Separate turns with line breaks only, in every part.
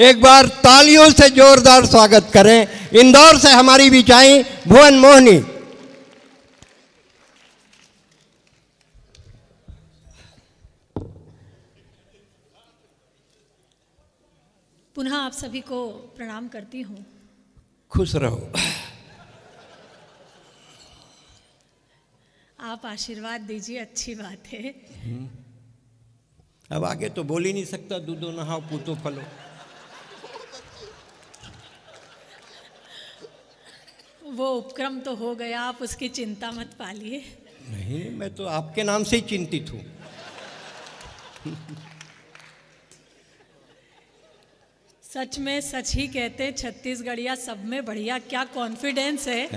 एक बार तालियों से जोरदार स्वागत करें। इंदौर से हमारी विचाई भुवन मोहिनी।
पुनः आप सभी को प्रणाम करती हूँ।
खुश रहो।
आप आशीर्वाद दीजिए, अच्छी बात है।
अब आगे तो बोल ही नहीं सकता, दूधो नहाओ पूतो फलो।
वो उपक्रम तो हो गया, आप उसकी चिंता मत पालिए।
नहीं, मैं तो आपके नाम से ही चिंतित हूँ।
सच में सच ही कहते छत्तीसगढ़िया सब में बढ़िया। क्या कॉन्फिडेंस है।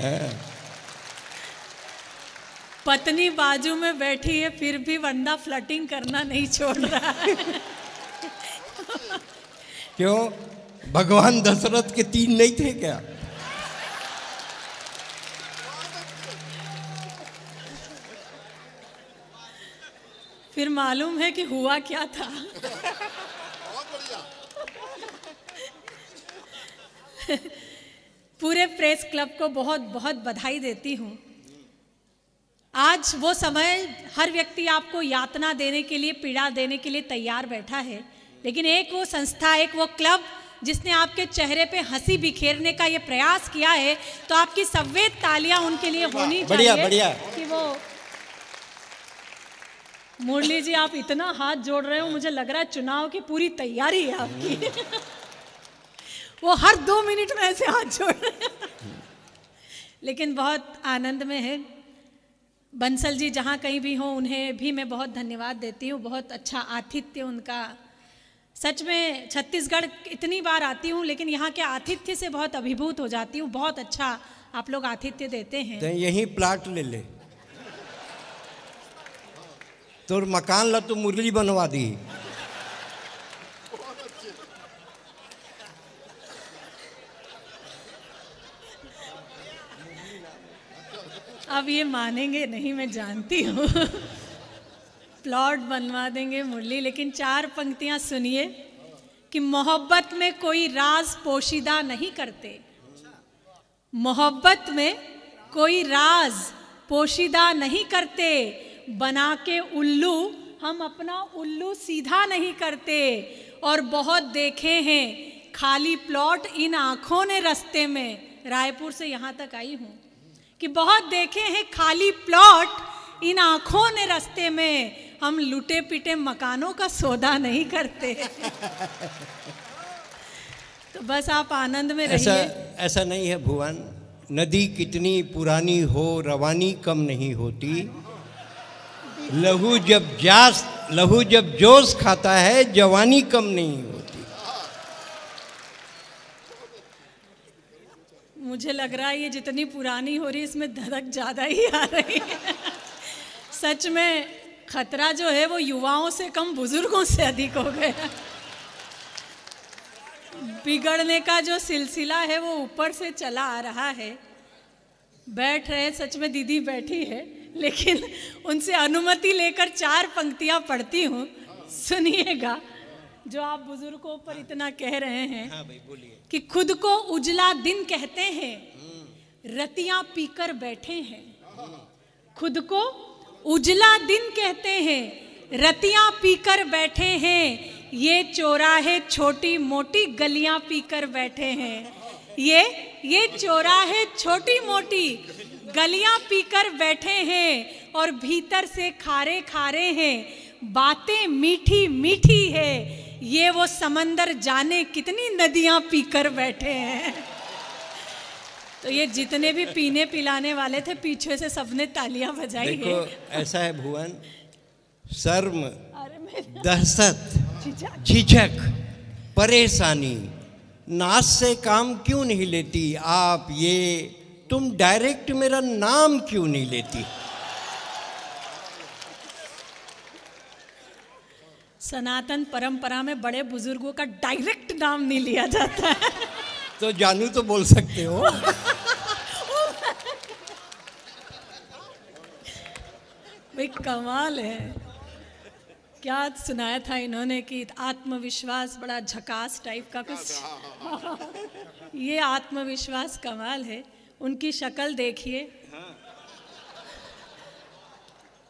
पत्नी बाजू में बैठी है फिर भी वंडा फ्लटिंग करना नहीं छोड़ रहा है।
क्यों, भगवान दशरथ के 3 नहीं थे क्या?
फिर मालूम है कि हुआ क्या था। पूरे प्रेस क्लब को बहुत बहुत बधाई देती हूँ। आज वो समय, हर व्यक्ति आपको यातना देने के लिए, पीड़ा देने के लिए तैयार बैठा है, लेकिन एक वो संस्था, एक वो क्लब जिसने आपके चेहरे पे हंसी बिखेरने का ये प्रयास किया है, तो आपकी सवेत तालियां उनके लिए होनी चाहिए।
बढ़िया।
कि वो मुरली जी, आप इतना हाथ जोड़ रहे हो, मुझे लग रहा है चुनाव की पूरी तैयारी है आपकी। वो हर 2 मिनट में ऐसे हाथ जोड़ रहे हैं। लेकिन बहुत आनंद में है। बंसल जी जहाँ कहीं भी हों, उन्हें भी मैं बहुत धन्यवाद देती हूँ। बहुत अच्छा आतिथ्य उनका। सच में छत्तीसगढ़ इतनी बार आती हूँ, लेकिन यहाँ के आतिथ्य से बहुत अभिभूत हो जाती हूँ। बहुत अच्छा आप लोग आतिथ्य देते हैं।
तो यही प्लाट ले ले, तो मकान ला तो मुरली बनवा दी।
अब ये मानेंगे नहीं, मैं जानती हूँ। प्लॉट बनवा देंगे मुरली, लेकिन 4 पंक्तियां सुनिए कि मोहब्बत में कोई राज पोशीदा नहीं करते। मोहब्बत में कोई राज पोशीदा नहीं करते। बना के उल्लू हम अपना उल्लू सीधा नहीं करते। और बहुत देखे हैं खाली प्लॉट इन आंखों ने रास्ते में। रायपुर से यहाँ तक आई हूँ कि बहुत देखे हैं खाली प्लॉट इन आंखों ने रास्ते में। हम लुटे पिटे मकानों का सौदा नहीं करते। तो बस आप आनंद में रहिए।
ऐसा नहीं है भुवन। नदी कितनी पुरानी हो, रवानी कम नहीं होती। लहू जब जोश खाता है, जवानी कम नहीं होती।
मुझे लग रहा है ये जितनी पुरानी हो रही है, इसमें धड़क ज्यादा ही आ रही है। सच में खतरा जो है वो युवाओं से कम बुजुर्गों से अधिक हो गया। बिगड़ने का जो सिलसिला है वो ऊपर से चला आ रहा है। बैठ रहे, सच में दीदी बैठी है, लेकिन उनसे अनुमति लेकर 4 पंक्तियां पढ़ती हूँ, सुनिएगा। जो आप बुजुर्गों पर इतना कह रहे हैं।
हाँ भाई, बोलिए।
कि खुद को उजला दिन कहते हैं, रतियां पीकर बैठे हैं। खुद को उजला दिन कहते हैं, रतियां पीकर बैठे हैं। ये चौराहे छोटी मोटी गलियां पीकर बैठे हैं। ये चौराहे छोटी मोटी गलियां पीकर बैठे हैं। और भीतर से खारे खारे हैं, बातें मीठी मीठी है। ये वो समंदर जाने कितनी नदियां पीकर बैठे हैं। तो ये जितने भी पीने पिलाने वाले थे, पीछे से सबने तालियां बजाई।
देखो, ऐसा है भुवन, शर्म, दहशत, झिझक, परेशानी, नाच से काम क्यों नहीं लेती आप? तुम डायरेक्ट मेरा नाम क्यों नहीं लेती?
सनातन परंपरा में बड़े बुजुर्गों का डायरेक्ट नाम नहीं लिया जाता है।
तो जानू तो बोल सकते हो।
भाई कमाल है। क्या सुनाया था इन्होंने कि आत्मविश्वास बड़ा झकास टाइप का कुछ। ये आत्मविश्वास कमाल है, उनकी शक्ल देखिए।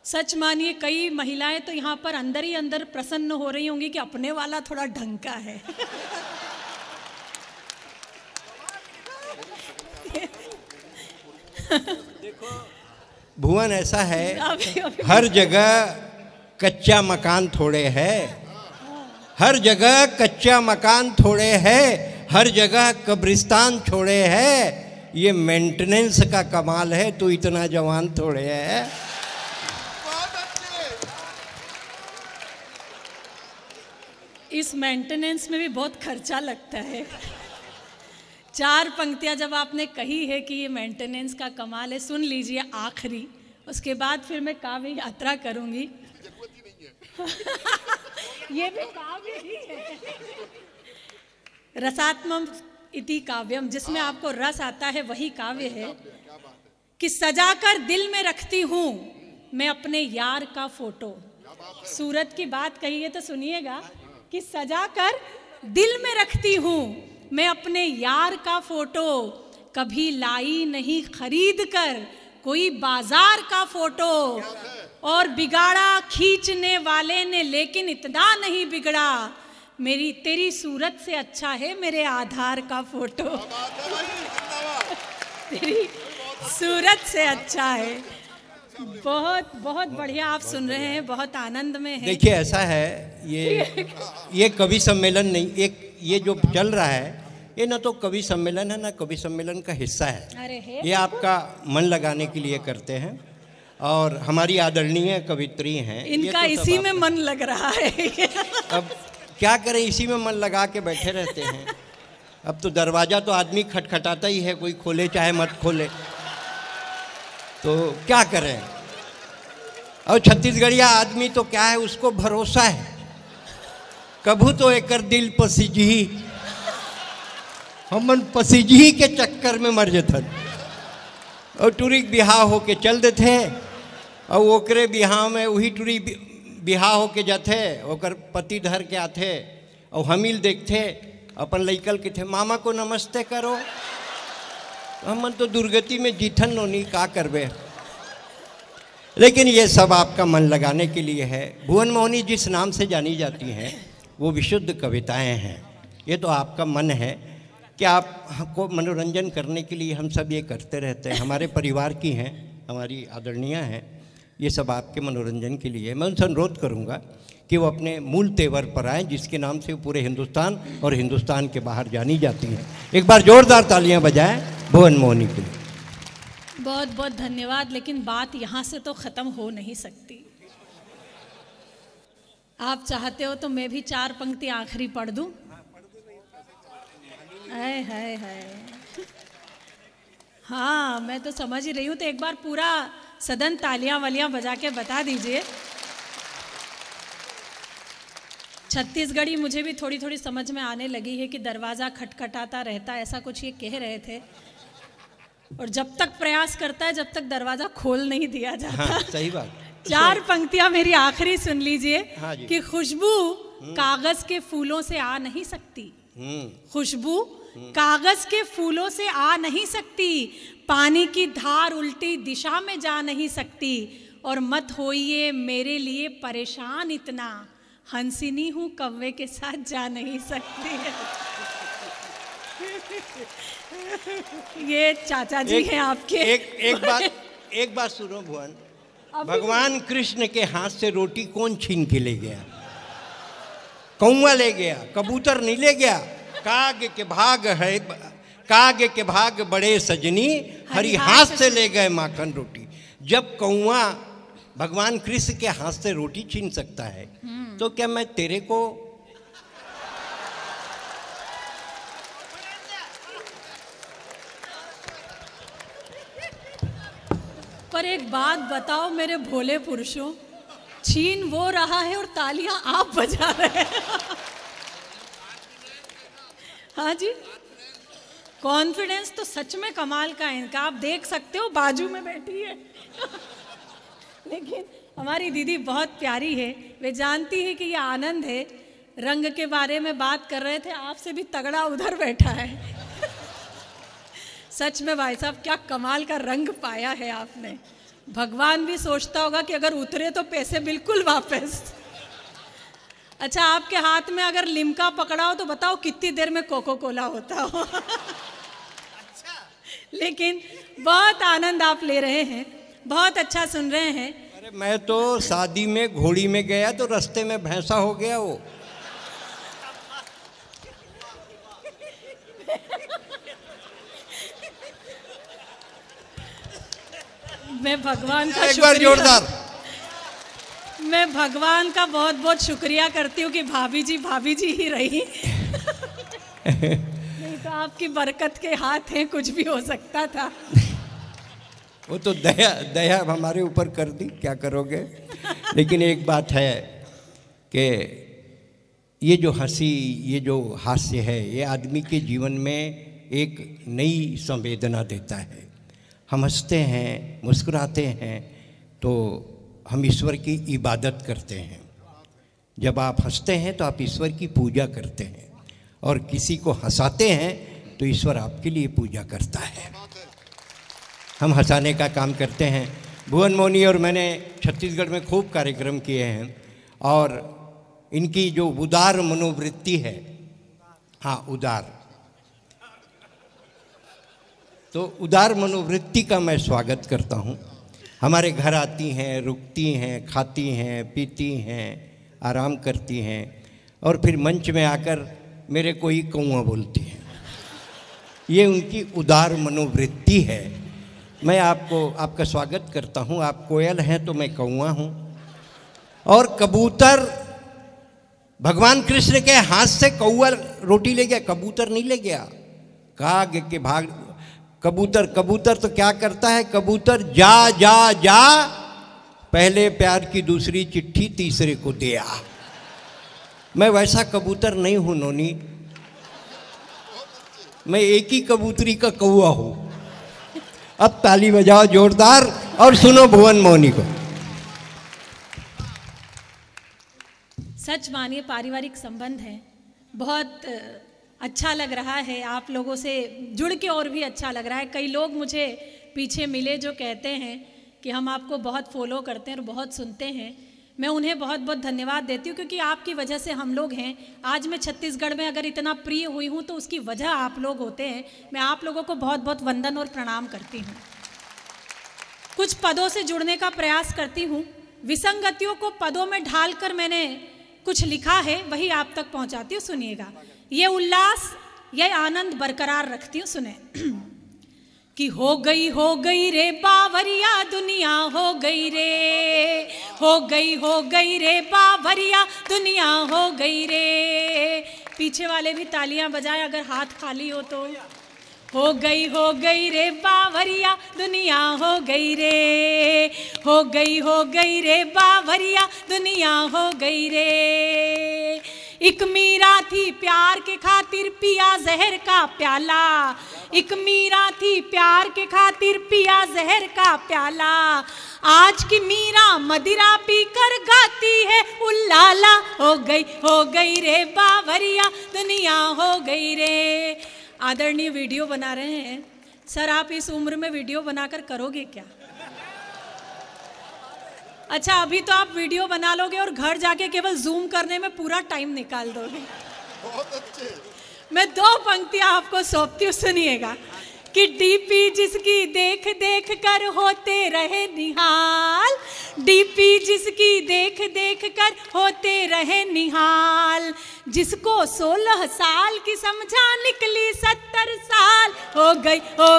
सच मानिए कई महिलाएं तो यहाँ पर अंदर ही अंदर प्रसन्न हो रही होंगी कि अपने वाला थोड़ा ढंग का है।
देखो भुवन, ऐसा है हर जगह कच्चा मकान थोड़े है, हर जगह कच्चा मकान थोड़े है, हर जगह कब्रिस्तान छोड़े है। ये मेंटेनेंस का कमाल है, तो इतना जवान थोड़े है।
इस मेंटेनेंस में भी बहुत खर्चा लगता है। 4 पंक्तियां जब आपने कही है कि ये मेंटेनेंस का कमाल है, सुन लीजिए आखिरी, उसके बाद फिर मैं काव्य यात्रा करूंगी। ये भी काव्य ही है। रसात्मक इति काव्यम, जिसमें आपको रस आता है वही काव्य है। कि सजाकर दिल में रखती हूँ मैं अपने यार का फोटो। सूरत की बात कही है तो सुनिएगा कि सजाकर दिल में रखती हूँ मैं अपने यार का फोटो, कभी लाई नहीं खरीद कर कोई बाजार का फोटो। और बिगाड़ा खींचने वाले ने लेकिन इतना नहीं बिगड़ा, मेरी तेरी सूरत से अच्छा है मेरे आधार का फोटो। तेरी सूरत से अच्छा है। बहुत बहुत बढ़िया आप सुन रहे हैं, बहुत आनंद में है।
देखिए ऐसा है, ये कवि सम्मेलन नहीं, एक ये जो चल रहा है ये ना तो कवि सम्मेलन है ना कवि सम्मेलन का हिस्सा है।
अरे है,
ये आपका मन लगाने के लिए करते हैं और हमारी आदरणीय कवित्री हैं,
इनका
तो
इसी में मन लग रहा है।
अब क्या करें, इसी में मन लगा के बैठे रहते हैं। अब तो दरवाजा तो आदमी खटखटाता ही है, कोई खोले चाहे मत खोले, तो क्या करें। और छत्तीसगढ़िया आदमी तो क्या है, उसको भरोसा है, कभू तो एकर दिल पसीजी, हमन पसीजी के चक्कर में मर जथन। और टूरी बिहाव होके चल देते, और ओकरे बिहाव में वही टूरी बिहाव होके जाते, ओकर पति धर के आते और हमील देखते, अपन लइकल के थे मामा को नमस्ते करो। हमन तो दुर्गति में जीठन नोनी का करबे। लेकिन ये सब आपका मन लगाने के लिए है। भुवन मोहिनी जिस नाम से जानी जाती हैं वो विशुद्ध कविताएं हैं। ये तो आपका मन है कि आपको मनोरंजन करने के लिए हम सब ये करते रहते हैं। हमारे परिवार की हैं, हमारी आदरणीय हैं, ये सब आपके मनोरंजन के लिए। मैं उनसे अनुरोध करूँगा कि वो अपने मूल तेवर पर आएँ, जिसके नाम से वो पूरे हिंदुस्तान और हिंदुस्तान के बाहर जानी जाती हैं। एक बार जोरदार तालियां बजाएं भुवन मोहिनी के लिए।
बहुत बहुत धन्यवाद। लेकिन बात यहाँ से तो ख़त्म हो नहीं सकती। आप चाहते हो तो मैं भी 4 पंक्ति आखिरी पढ़ दूँ। हाय हाय हाय, हाँ मैं तो समझ ही रही हूँ। तो एक बार पूरा सदन तालियां वालियां बजा के बता दीजिए। छत्तीसगढ़ी मुझे भी थोड़ी थोड़ी समझ में आने लगी है कि दरवाज़ा खटखटाता रहता, ऐसा कुछ ये कह रहे थे। और जब तक प्रयास करता है जब तक दरवाज़ा खोल नहीं दिया जाता।
हाँ, सही बात।
4 पंक्तियां मेरी आखिरी सुन लीजिए।
हाँ
कि खुशबू कागज के फूलों से आ नहीं सकती। खुशबू कागज के फूलों से आ नहीं सकती, पानी की धार उल्टी दिशा में जा नहीं सकती। और मत होइए मेरे लिए परेशान इतना, हंसिनी हूँ कव्वे के साथ जा नहीं सकती है। ये चाचा जी हैं आपके।
एक बात सुनो भुवन, भगवान कृष्ण के हाथ से रोटी कौन छीन के ले गया? कौवा ले गया, कबूतर नहीं ले गया। काग के भाग है, काग के भाग बड़े सजनी, हरि हाथ से ले गए माखन रोटी। जब कौवा भगवान कृष्ण के हाथ से रोटी छीन सकता है तो क्या मैं तेरे को
पर एक बात बताओ मेरे भोले पुरुषों, छीन वो रहा है और तालियां आप बजा रहे हैं। हाँ जी, कॉन्फिडेंस तो सच में कमाल का है इनका। आप देख सकते हो बाजू में बैठी है। लेकिन हमारी दीदी बहुत प्यारी है। वे जानती है कि ये आनंद है। रंग के बारे में बात कर रहे थे, आपसे भी तगड़ा उधर बैठा है। सच में भाई साहब क्या कमाल का रंग पाया है आपने। भगवान भी सोचता होगा कि अगर उतरे तो पैसे बिल्कुल वापस। अच्छा, आपके हाथ में अगर लिम्का पकड़ा हो तो बताओ कितनी देर में कोको कोला होता हो। लेकिन बहुत आनंद आप ले रहे हैं, बहुत अच्छा सुन रहे हैं।
अरे मैं तो शादी में घोड़ी में गया तो रास्ते में भैंसा हो गया वो।
मैं भगवान का
एक बार जोरदार।
मैं भगवान का बहुत बहुत शुक्रिया करती हूँ कि भाभी जी ही रही। नहीं तो आपकी बरकत के हाथ हैं, कुछ भी हो सकता था।
वो तो दया हमारे ऊपर कर दी, क्या करोगे। लेकिन एक बात है कि ये जो हंसी, ये जो हास्य है, ये आदमी के जीवन में एक नई संवेदना देता है। हम हंसते हैं, मुस्कुराते हैं तो हम ईश्वर की इबादत करते हैं। जब आप हंसते हैं तो आप ईश्वर की पूजा करते हैं, और किसी को हंसाते हैं तो ईश्वर आपके लिए पूजा करता है। हम हंसाने का काम करते हैं। भुवन मोनी और मैंने छत्तीसगढ़ में खूब कार्यक्रम किए हैं, और इनकी जो उदार मनोवृत्ति है, हाँ उदार, तो उदार मनोवृत्ति का मैं स्वागत करता हूँ। हमारे घर आती हैं, रुकती हैं, खाती हैं, पीती हैं, आराम करती हैं, और फिर मंच में आकर मेरे को ही कौआ बोलती हैं। ये उनकी उदार मनोवृत्ति है। मैं आपका स्वागत करता हूँ। आप कोयल हैं तो मैं कौआ हूँ। और कबूतर, भगवान कृष्ण के हाथ से कौआ रोटी ले गया, कबूतर नहीं ले गया। काग के भाग, कबूतर तो क्या करता है, कबूतर जा जा जा, पहले प्यार की दूसरी चिट्ठी तीसरे को दिया। मैं वैसा कबूतर नहीं हूं नोनी, मैं एक ही कबूतरी का कौआ हूं। अब ताली बजाओ जोरदार और सुनो भुवन मोनी को।
सच मानिए पारिवारिक संबंध है, बहुत अच्छा लग रहा है। आप लोगों से जुड़ के और भी अच्छा लग रहा है। कई लोग मुझे पीछे मिले जो कहते हैं कि हम आपको बहुत फॉलो करते हैं और बहुत सुनते हैं। मैं उन्हें बहुत बहुत धन्यवाद देती हूँ, क्योंकि आपकी वजह से हम लोग हैं। आज मैं छत्तीसगढ़ में अगर इतना प्रिय हुई हूँ तो उसकी वजह आप लोग होते हैं। मैं आप लोगों को बहुत बहुत वंदन और प्रणाम करती हूँ। कुछ पदों से जुड़ने का प्रयास करती हूँ। विसंगतियों को पदों में ढालकर मैंने कुछ लिखा है, वही आप तक पहुँचाती हूँ। सुनिएगा। ये उल्लास, ये आनंद बरकरार रखती हूँ। सुने कि हो गई रे बावरिया दुनिया, हो गई रे बावरिया दुनिया, हो गई रे। पीछे वाले भी तालियां बजाएं अगर हाथ खाली हो तो। हो गई रे बावरिया दुनिया, हो गई रे बावरिया दुनिया, हो गई रे। एक मीरा थी प्यार के खातिर पिया जहर का प्याला, एक मीरा थी प्यार के खातिर पिया जहर का प्याला। आज की मीरा मदिरा पी कर गाती है उल्लाला, हो गई रे बावरिया दुनिया, हो गई रे। आदरणीय वीडियो बना रहे हैं सर, आप इस उम्र में वीडियो बनाकर करोगे क्या? अच्छा, अभी तो आप वीडियो बना लोगे और घर जाके केवल जूम करने में पूरा टाइम निकाल दोगे।
बहुत अच्छे।
मैं 2 पंक्तियां आपको सौंपती हूँ, सुनिएगा। कि डीपी जिसकी देख देख कर होते रहे निहाल, डीपी जिसकी देख देख कर होते रहे निहाल, जिसको 16 साल की समझा निकली 70 साल, हो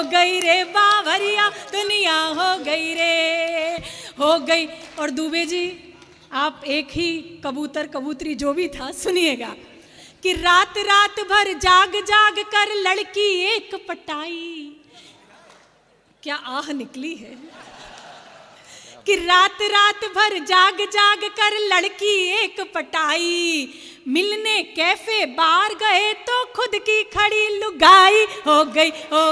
गई रे बावरिया दुनिया, हो गई रे, हो गई। और दुबे जी, आप एक ही कबूतर कबूतरी जो भी था, सुनिएगा। कि रात रात भर जाग जाग कर लड़की एक पटाई, क्या आह निकली है। कि रात रात भर जाग जाग कर लड़की एक पटाई, मिलने कैफे बार गए तो खुद की खड़ी लुगाई, हो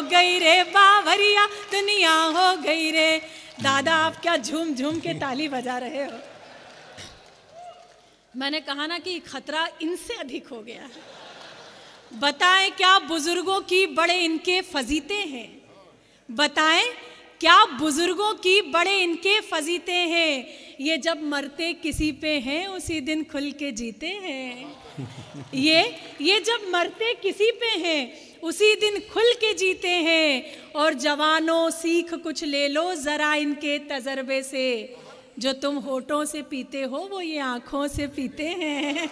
गई रे बावरिया दुनिया, हो गई रे। दादा, आप क्या झूम झूम के ताली बजा रहे हो। मैंने कहा ना कि खतरा इनसे अधिक हो गया है। बताएं क्या बुजुर्गों की बड़े इनके फजीते हैं, बताएं क्या बुजुर्गों की बड़े इनके फजीते हैं। ये जब मरते किसी पे हैं उसी दिन खुल के जीते हैं। ये जब मरते किसी पे हैं उसी दिन खुल के जीते हैं। और जवानों सीख कुछ ले लो जरा इनके तजर्बे से, जो तुम होठों से पीते हो वो ये आंखों से पीते हैं।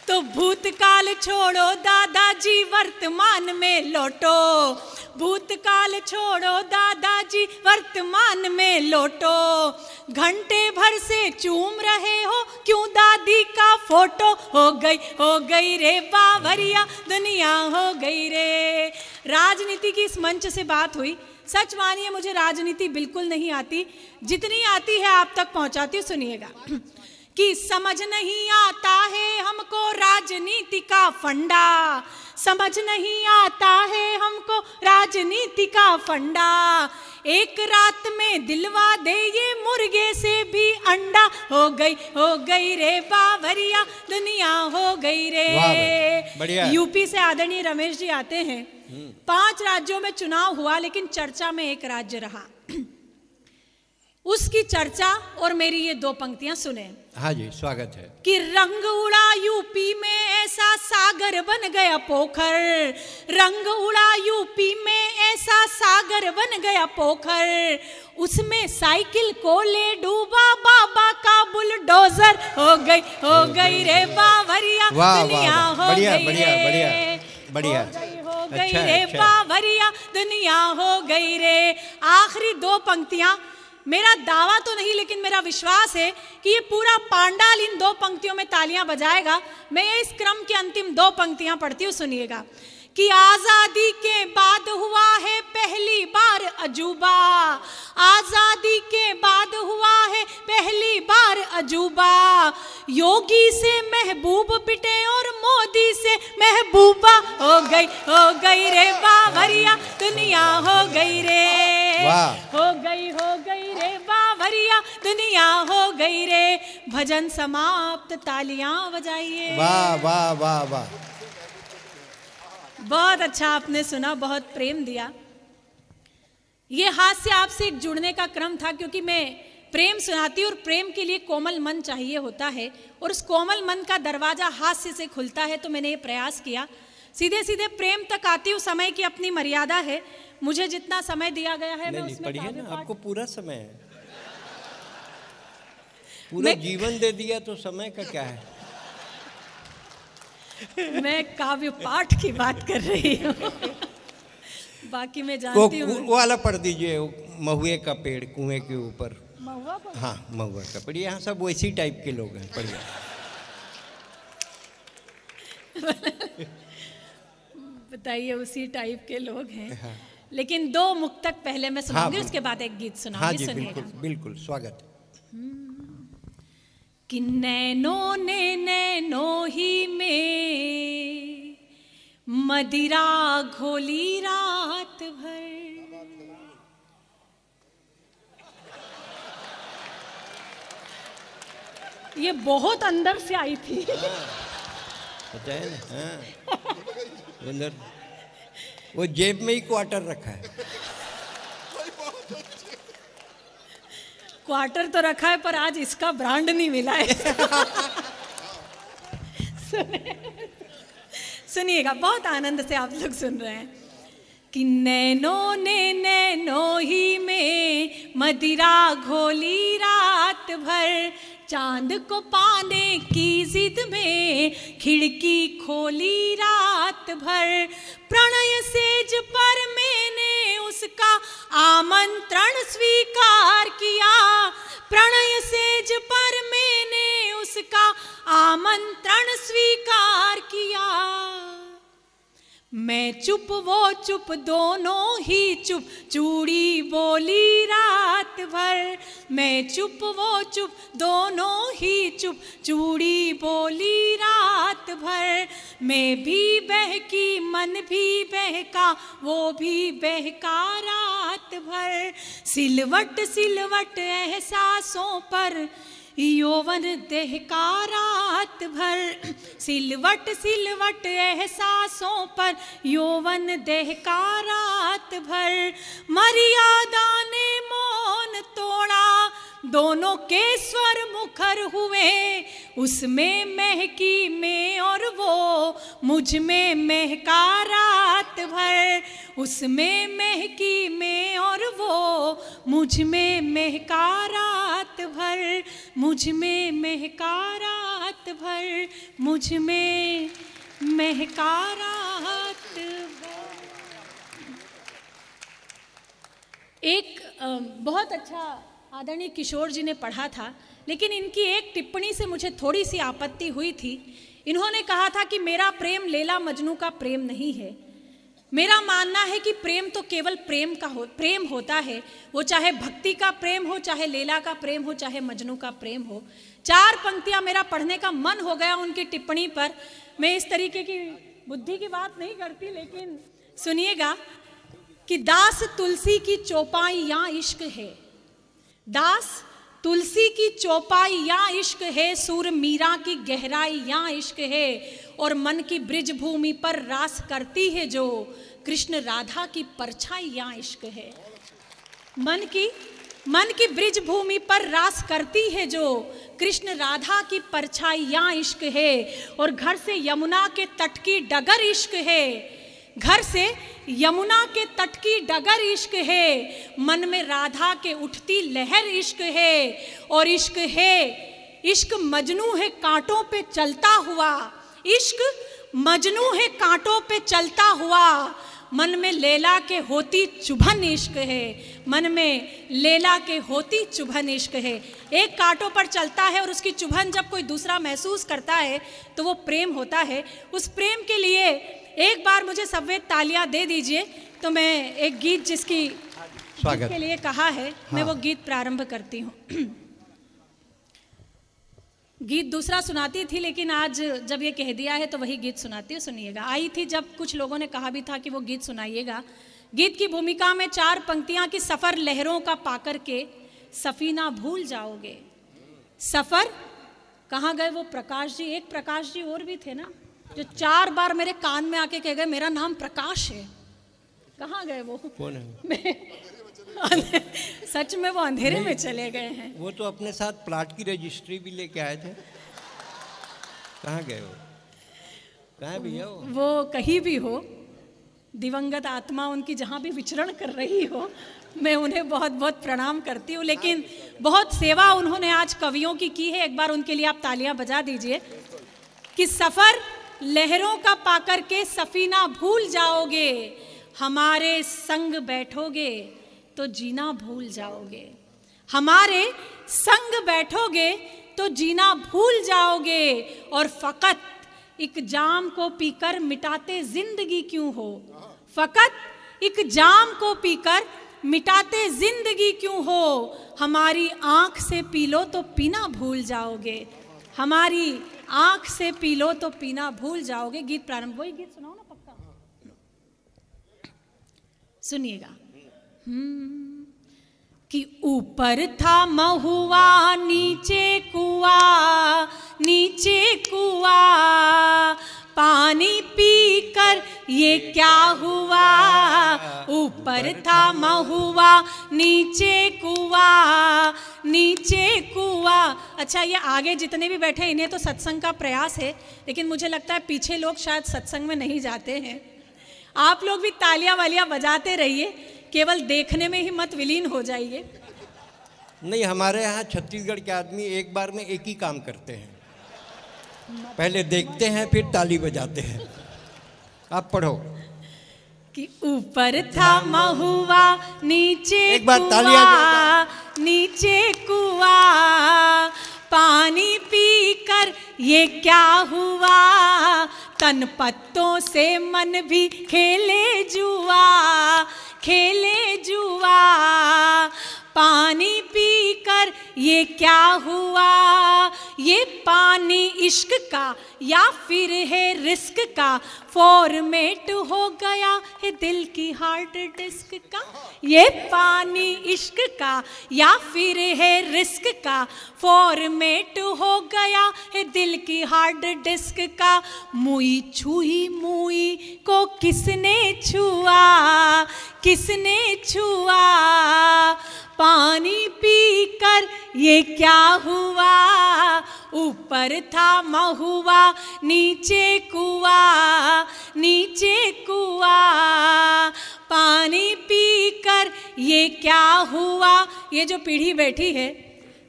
तो भूतकाल छोड़ो दादाजी वर्तमान में लौटो, भूतकाल छोड़ो दादाजी वर्तमान में लौटो। घंटे भर से चूम रहे हो क्यों दादी का फोटो, हो गई रे बावरिया दुनिया हो गई रे। राजनीति की इस मंच से बात हुई। सच मानिए मुझे राजनीति बिल्कुल नहीं आती, जितनी आती है आप तक पहुंचाती हूँ। सुनिएगा कि समझ नहीं आता है हमको राजनीति का फंडा, समझ नहीं आता है हमको राजनीति का फंडा। एक रात में दिलवा दे ये मुर्गे से भी अंडा, हो गई रे बावरिया दुनिया हो गई रे। यूपी से आदरणीय रमेश जी आते हैं। 5 राज्यों में चुनाव हुआ लेकिन चर्चा में एक राज्य रहा। उसकी चर्चा और मेरी ये 2 पंक्तियां सुने।
हाँ जी, स्वागत है।
कि रंग उड़ा यूपी में ऐसा सागर बन गया पोखर, रंग उड़ा यूपी में ऐसा सागर बन गया पोखर। उसमें साइकिल को ले डूबा बाबा का बुलडोजर, हो गई रे बावरिया दुनिया हो गई रे,
बढ़िया
हो गई रे बावरिया दुनिया हो गई रे। आखिरी 2 पंक्तियां, मेरा दावा तो नहीं लेकिन मेरा विश्वास है कि ये पूरा पांडाल इन 2 पंक्तियों में तालियां बजाएगा। मैं इस क्रम की अंतिम 2 पंक्तियां पढ़ती हूँ, सुनिएगा। कि आजादी के बाद हुआ है पहली बार अजूबा, आजादी के बाद हुआ है पहली बार अजूबा। योगी से महबूब पिटे और मोदी से महबूबा, हो गई रे बावरिया दुनिया हो गई रे, हो गई रे बावरिया दुनिया हो गई रे। भजन समाप्त, तालियां बजाइए।
वाह वाह वाह वाह,
बहुत अच्छा आपने सुना, बहुत प्रेम दिया। ये हास्य आपसे एक जुड़ने का क्रम था, क्योंकि मैं प्रेम सुनाती और प्रेम के लिए कोमल मन चाहिए होता है, और उस कोमल मन का दरवाजा हास्य से खुलता है। तो मैंने ये प्रयास किया, सीधे सीधे प्रेम तक आती हूँ। समय की अपनी मर्यादा है, मुझे जितना समय दिया गया है मैं उसमें
पढ़िए ना, आपको पूरा समय है, पूरा जीवन दे दिया तो समय का क्या है।
मैं काव्य पाठ की बात कर रही हूँ, बाकी मैं जानती हूँ।
वो वाला पढ़ दीजिए, महुए का पेड़ कुएं के ऊपर।
महुआ?
हाँ, महुआ का पढ़िए। यहाँ सब वैसी टाइप के लोग हैं, पढ़िए।
बताइए, उसी टाइप के लोग हैं। हाँ। लेकिन 2 मुक्तक पहले मैं सुनाऊंगी। हाँ, उसके बाद एक गीत सुनाऊंगी।
हाँ जी, बिल्कुल बिल्कुल, स्वागत है।
कि नैनो ने नैनो ही में मदिरा घोली रात भर। ये बहुत अंदर से आई थी।
पता है ना? हाँ। अंदर वो जेब में ही क्वार्टर रखा है।
क्वार्टर तो रखा है, पर आज इसका ब्रांड नहीं मिला है। सुनिएगा, बहुत आनंद से आप लोग सुन रहे हैं। कि नैनो ने नैनो ही में मदिरा घोली रात भर, चांद को पाने की जिद में खिड़की खोली रात भर। प्रणय सेज पर मैंने उसका आमंत्रण स्वीकार किया, प्रणय सेज पर मैंने उसका आमंत्रण स्वीकार किया। मैं चुप वो चुप दोनों ही चुप, चूड़ी बोली रात भर। मैं चुप वो चुप दोनों ही चुप, चूड़ी बोली रात भर। मैं भी बहकी मन भी बहका, वो भी बहका रात भर। सिलवट सिलवट एहसासों पर यौवन देह का रात भर, सिलवट सिलवट एहसासों पर यौवन देह का रात भर। मर्यादा ने मौन तोड़ा, दोनों के स्वर मुखर हुए, उसमें महकी मैं और वो मुझ में महका रात भर, उसमें महकी मैं और वो मुझ में महका रात भर, मुझ में महका रात भर, मुझ में महका रात भर। एक बहुत अच्छा आदरणीय किशोर जी ने पढ़ा था, लेकिन इनकी एक टिप्पणी से मुझे थोड़ी सी आपत्ति हुई थी। इन्होंने कहा था कि मेरा प्रेम लैला मजनू का प्रेम नहीं है। मेरा मानना है कि प्रेम तो केवल प्रेम होता है, वो चाहे भक्ति का प्रेम हो, चाहे लैला का प्रेम हो, चाहे मजनू का प्रेम हो। 4 पंक्तियां मेरा पढ़ने का मन हो गया उनकी टिप्पणी पर। मैं इस तरीके की बुद्धि की बात नहीं करती, लेकिन सुनिएगा कि दास तुलसी की चौपाई या इश्क है, दास तुलसी की चौपाई या इश्क है, सुर मीरा की गहराई या इश्क है, और मन की ब्रिज भूमि पर रास करती है जो कृष्ण राधा की परछाई या इश्क है। मन की ब्रिज भूमि पर रास करती है जो कृष्ण राधा की परछाई या इश्क है, और घर से यमुना के तट की डगर इश्क है, घर से यमुना के तट की डगर इश्क है, मन में राधा के उठती लहर इश्क है, और इश्क है, इश्क मजनू है कांटों पे चलता हुआ, इश्क मजनू है कांटों पे चलता हुआ, मन में लैला के होती चुभन इश्क है, मन में लैला के होती चुभन इश्क है। एक कांटों पर चलता है और उसकी चुभन जब कोई दूसरा महसूस करता है तो वो प्रेम होता है। उस प्रेम के लिए एक बार मुझे सबवे तालियां दे दीजिए, तो मैं एक गीत जिसके लिए कहा है, हाँ। मैं वो गीत प्रारंभ करती हूँ। गीत दूसरा सुनाती थी, लेकिन आज जब ये कह दिया है तो वही गीत सुनाती हूँ। सुनिएगा। आई थी जब कुछ लोगों ने कहा भी था कि वो गीत सुनाइएगा। गीत की भूमिका में 4 पंक्तियां कि सफर लहरों का पाकर के सफीना भूल जाओगे। सफर कहाँ गए वो प्रकाश जी? एक प्रकाश जी और भी थे ना, जो 4 बार मेरे कान में आके कह गए मेरा नाम प्रकाश है। कहाँ गए वो? कौन है? सच में वो अंधेरे में चले गए हैं।
वो तो अपने साथ प्लाट की रजिस्ट्री भी लेके आए थे। कहाँ गए वो? कहाँ भी है वो
कहीं भी हो, दिवंगत आत्मा उनकी जहाँ भी विचरण कर रही हो, मैं उन्हें बहुत बहुत प्रणाम करती हूँ। लेकिन बहुत सेवा उन्होंने आज कवियों की है। एक बार उनके लिए आप तालियां बजा दीजिए। कि सफर लहरों का पाकर के सफीना भूल जाओगे, हमारे संग बैठोगे तो जीना भूल जाओगे, हमारे संग बैठोगे तो जीना भूल जाओगे, और फकत एक जाम को पीकर मिटाते जिंदगी क्यों हो, फकत एक जाम को पीकर मिटाते जिंदगी क्यों हो, हमारी आंख से पी लो तो पीना भूल जाओगे, हमारी आंख से पी लो तो पीना भूल जाओगे। गीत प्रारंभ। वही गीत सुनाओ ना पक्का, सुनिएगा। कि ऊपर था महुआ नीचे कुआं, नीचे कुआं, पानी पीकर ये क्या हुआ, ऊपर था महुआ नीचे कुआं, नीचे कुआं। अच्छा, ये आगे जितने भी बैठे इन्हें तो सत्संग का प्रयास है, लेकिन मुझे लगता है पीछे लोग शायद सत्संग में नहीं जाते हैं। आप लोग भी तालियां वालियां बजाते रहिए, केवल देखने में ही मत विलीन हो जाइए।
नहीं, हमारे यहाँ छत्तीसगढ़ के आदमी एक बार में एक ही काम करते हैं, पहले देखते हैं फिर ताली बजाते हैं। आप पढ़ो।
कि ऊपर था महुआ नीचे
एक बार तालियां,
नीचे कुआं, पानी पीकर ये क्या हुआ, तन पत्तों से मन भी खेले जुआ, खेले जुआ, पानी पीकर ये क्या हुआ, ये पानी इश्क का या फिर है रिस्क का, फॉर्मेट हो गया है दिल की हार्ड डिस्क का। ये पानी इश्क का या फिर है रिस्क का, फॉर्मेट हो गया है दिल की हार्ड डिस्क का। मुई छुई मुई को किसने छुआ, किसने छुआ, पानी पीकर ये क्या हुआ, ऊपर था महुआ नीचे कुआ, नीचे कुआ, पानी पीकर ये क्या हुआ। ये जो पीढ़ी बैठी है,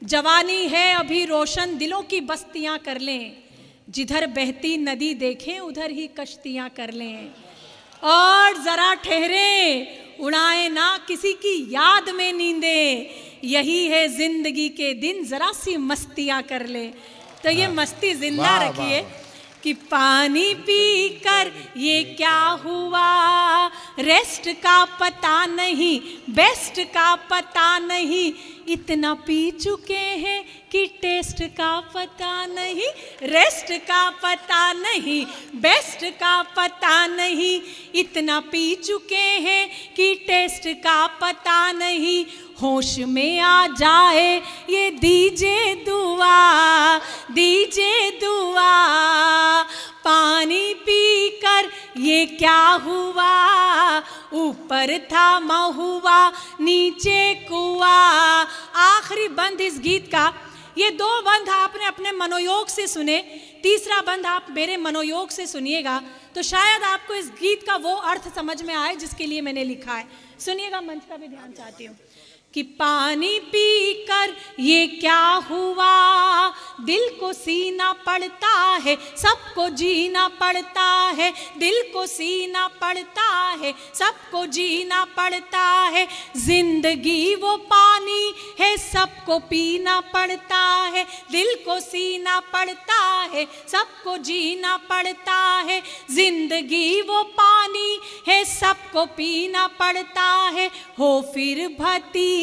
जवानी है अभी रोशन, दिलों की बस्तियां कर लें, जिधर बहती नदी देखें उधर ही कश्तियां कर लें, और जरा ठहरे उड़ाए ना किसी की याद में नींदे, यही है जिंदगी के दिन, जरा सी मस्तियां कर ले। तो ये मस्ती जिंदा रखिए कि पानी पीकर ये क्या हुआ, रेस्ट का पता नहीं, बेस्ट का पता नहीं, इतना पी चुके हैं कि टेस्ट का पता नहीं, रेस्ट का पता नहीं, बेस्ट का पता नहीं, इतना पी चुके हैं कि टेस्ट का पता नहीं। होश में आ जाए ये दीजिए दुआ, दीजिए दुआ, पानी पीकर ये क्या हुआ, ऊपर था महुआ नीचे कुआ। आखिरी बंद इस गीत का, ये दो बंद आपने अपने मनोयोग से सुने, तीसरा बंद आप मेरे मनोयोग से सुनिएगा तो शायद आपको इस गीत का वो अर्थ समझ में आए जिसके लिए मैंने लिखा है। सुनिएगा, मंच का भी ध्यान चाहती हूँ कि पानी पीकर ये क्या हुआ, दिल को सीना पड़ता है, सबको जीना पड़ता है, दिल को सीना पड़ता है, सबको जीना पड़ता है, जिंदगी वो पानी है, सबको पीना पड़ता है, दिल को सीना पड़ता है, सबको जीना पड़ता है, जिंदगी वो पानी है, सबको पीना पड़ता है। हो फिर भतीजा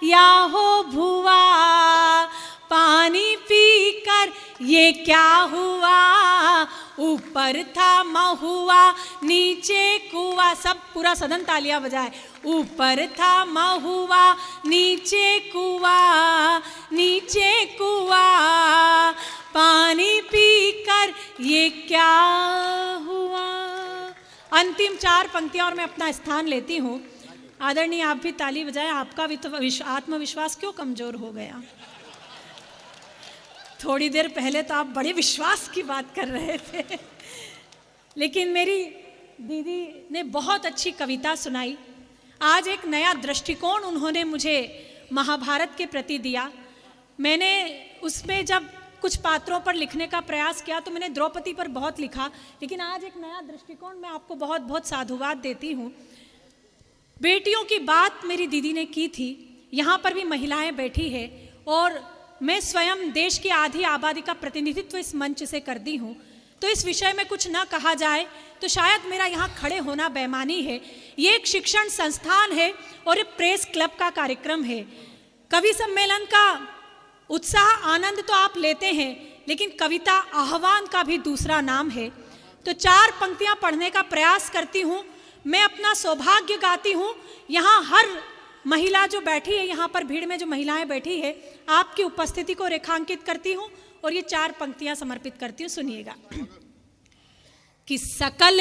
या हो भुआ, पानी पीकर ये क्या हुआ, ऊपर था महुआ नीचे कुआ। सब पूरा सदन तालियां बजाए। ऊपर था महुआ नीचे कुआ, नीचे कुआ, पानी पीकर ये क्या हुआ। अंतिम चार पंक्तियां और मैं अपना स्थान लेती हूँ। आदरणीय, आप भी ताली बजाएं। आपका भी तो आत्मविश्वास क्यों कमजोर हो गया? थोड़ी देर पहले तो आप बड़े विश्वास की बात कर रहे थे, लेकिन मेरी दीदी ने बहुत अच्छी कविता सुनाई। आज एक नया दृष्टिकोण उन्होंने मुझे महाभारत के प्रति दिया। मैंने उसमें जब कुछ पात्रों पर लिखने का प्रयास किया तो मैंने द्रौपदी पर बहुत लिखा, लेकिन आज एक नया दृष्टिकोण मैं आपको बहुत बहुत साधुवाद देती हूँ। बेटियों की बात मेरी दीदी ने की थी। यहाँ पर भी महिलाएं बैठी है और मैं स्वयं देश की आधी आबादी का प्रतिनिधित्व इस मंच से करती हूँ, तो इस विषय में कुछ न कहा जाए तो शायद मेरा यहाँ खड़े होना बेईमानी है। ये एक शिक्षण संस्थान है और एक प्रेस क्लब का कार्यक्रम है। कवि सम्मेलन का उत्साह आनंद तो आप लेते हैं, लेकिन कविता आह्वान का भी दूसरा नाम है। तो चार पंक्तियाँ पढ़ने का प्रयास करती हूँ। मैं अपना सौभाग्य गाती हूँ। यहाँ हर महिला जो बैठी है, यहाँ पर भीड़ में जो महिलाएं बैठी है, आपकी उपस्थिति को रेखांकित करती हूँ और ये चार पंक्तियां समर्पित करती हूँ। सुनिएगा कि सकल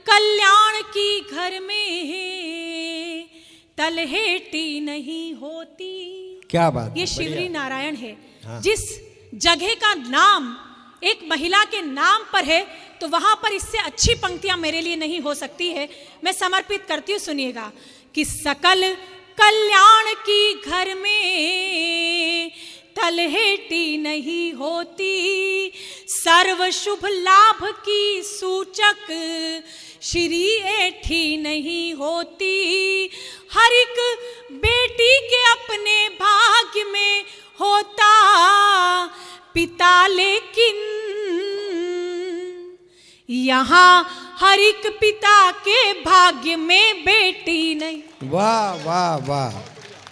कल्याण की घर में तलहेटी नहीं होती।
क्या बात,
ये शिवरी नारायण है। हाँ। जिस जगह का नाम एक महिला के नाम पर है तो वहां पर इससे अच्छी पंक्तियां मेरे लिए नहीं हो सकती है। मैं समर्पित करती हूँ। सुनिएगा कि सकल कल्याण की घर में तलहेटी नहीं होती, सर्व शुभ लाभ की सूचक श्री एठी नहीं होती। हर एक बेटी के अपने भाग्य में होता पिता, लेकिन यहाँ हर एक पिता के भाग्य में बेटी नहीं।
वाह वाह वाह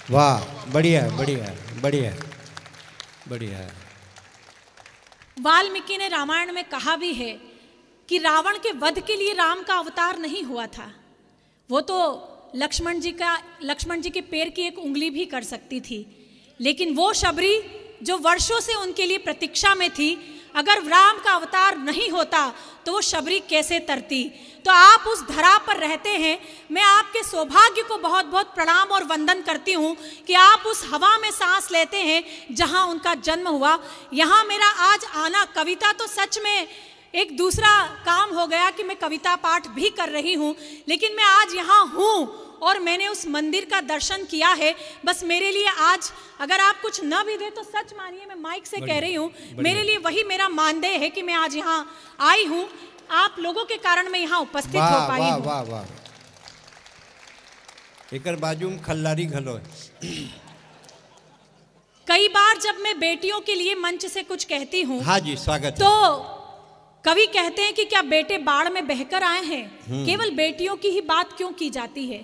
वाह, बढ़िया बढ़िया बढ़िया बढ़िया।
वाल्मीकि ने रामायण में कहा भी है कि रावण के वध के लिए राम का अवतार नहीं हुआ था। वो तो लक्ष्मण जी के पैर की एक उंगली भी कर सकती थी, लेकिन वो शबरी जो वर्षों से उनके लिए प्रतीक्षा में थी, अगर राम का अवतार नहीं होता तो वो शबरी कैसे तरती। तो आप उस धरा पर रहते हैं, मैं आपके सौभाग्य को बहुत बहुत प्रणाम और वंदन करती हूँ कि आप उस हवा में सांस लेते हैं जहाँ उनका जन्म हुआ। यहाँ मेरा आज आना, कविता तो सच में एक दूसरा काम हो गया कि मैं कविता पाठ भी कर रही हूँ, लेकिन मैं आज यहाँ हूँ और मैंने उस मंदिर का दर्शन किया है। बस मेरे लिए आज अगर आप कुछ न भी दे तो सच मानिए, मैं माइक से कह रही हूँ, मेरे लिए वही मेरा मानदेय है कि मैं आज यहाँ आई हूँ। आप लोगों के कारण मैं यहाँ उपस्थित हो पाई हूँ।
वाह वाह, एकर बाजू में खल्लारी घलो है।
कई बार जब मैं बेटियों के लिए मंच से कुछ कहती हूँ,
हाँ जी स्वागत है,
तो कवि कहते हैं कि क्या बेटे बाढ़ में बहकर आए हैं, केवल बेटियों की ही बात क्यों की जाती है।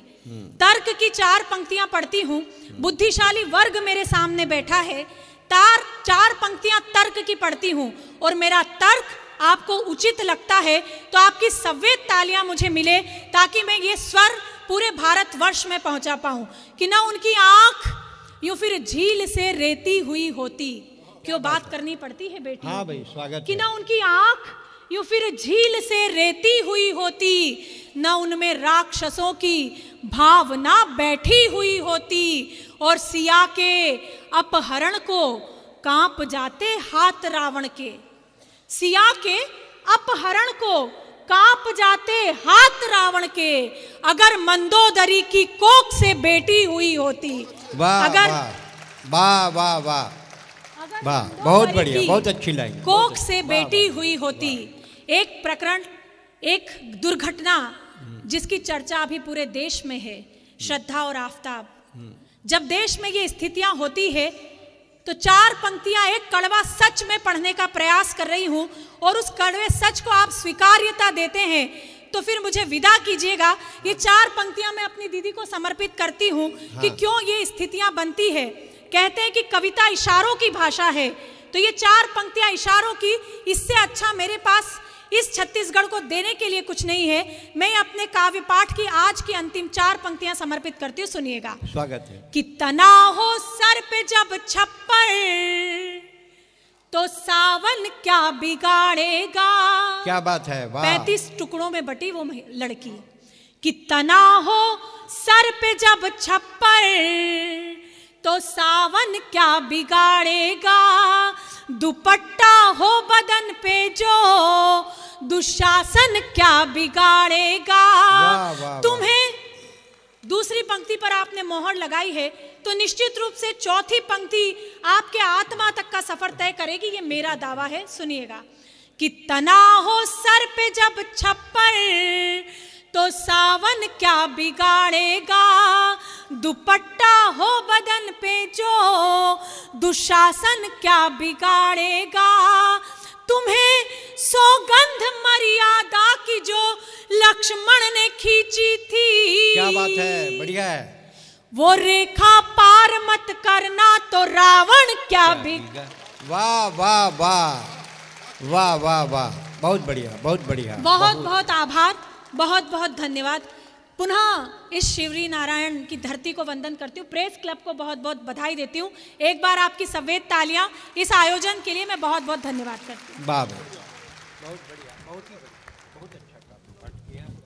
तर्क की 4 पंक्तियां पढ़ती हूँ, बुद्धिशाली वर्ग मेरे सामने बैठा है, 4 पंक्तियां तर्क की पढ़ती हूँ और मेरा तर्क आपको उचित लगता है तो आपकी सव्यत तालियां मुझे मिले, ताकि मैं ये स्वर पूरे भारतवर्ष में पहुंचा पाऊं कि ना उनकी आंख यूं फिर झील से रेती हुई होती। क्यों बात करनी पड़ती है बेटी?
हाँ भाई स्वागत
कि ना उनकी आंख यूं फिर झील से रेती हुई होती, न उनमें राक्षसों की भावना बैठी हुई होती, और सिया के अपहरण को कांप जाते हाथ रावण के। सिया के अपहरण को कांप जाते हाथ रावण के, अगर मंदोदरी की कोख से बेटी हुई होती।
वाह वाह वाह वाह वाह, बहुत बढ़िया, बहुत अच्छी लाइन।
कोख से बेटी हुई होती। एक प्रकरण, एक दुर्घटना जिसकी चर्चा अभी पूरे देश में है, श्रद्धा और आफताब। जब देश में ये स्थितियां होती है तो 4 पंक्तियां एक कड़वा सच में पढ़ने का प्रयास कर रही हूं, और उस कड़वे सच को आप स्वीकार्यता देते हैं तो फिर मुझे विदा कीजिएगा। ये 4 पंक्तियां मैं अपनी दीदी को समर्पित करती हूं कि क्यों ये स्थितियां बनती है। कहते हैं कि कविता इशारों की भाषा है, तो ये 4 पंक्तियां इशारों की, इससे अच्छा मेरे पास इस छत्तीसगढ़ को देने के लिए कुछ नहीं है। मैं अपने काव्य पाठ की आज की अंतिम 4 पंक्तियां समर्पित करती हूँ, सुनिएगा।
स्वागत है।
कि तना हो सर पे जब छप्पर, तो सावन क्या बिगाड़ेगा।
क्या बात है, वाह।
35 टुकड़ों में बटी वो लड़की। कि तना हो सर पे जब छप्पर, तो सावन क्या बिगाड़ेगा। दुपट्टा हो बदन पे जो, दुशासन क्या बिगाड़ेगा।
वाह, वाह,
तुम्हें दूसरी पंक्ति पर आपने मोहर लगाई है, तो निश्चित रूप से चौथी पंक्ति आपके आत्मा तक का सफर तय करेगी, ये मेरा दावा है। सुनिएगा। कि तना हो सर पे जब छप्पर, तो सावन क्या बिगाड़ेगा। दुपट्टा हो बदन पे जो, दुशासन क्या बिगाड़ेगा। तुम्हें सौगंध मर्यादा की जो लक्ष्मण ने खींची थी।
क्या बात है, बढ़िया है।
वो रेखा पार मत करना, तो रावण क्या बिगाड़।
वाह वाह वाह वाह वाह वाह, बहुत बढ़िया, बहुत बढ़िया।
बहुत बहुत आभार, बहुत बहुत धन्यवाद। पुनः इस शिवरी नारायण की धरती को वंदन करती हूँ, प्रेस क्लब को बहुत बहुत बधाई देती हूँ। एक बार आपकी सवेत तालियां इस आयोजन के लिए मैं बहुत बहुत धन्यवाद करती हूँ।
वाह, बहुत बढ़िया, बहुत ही बढ़िया।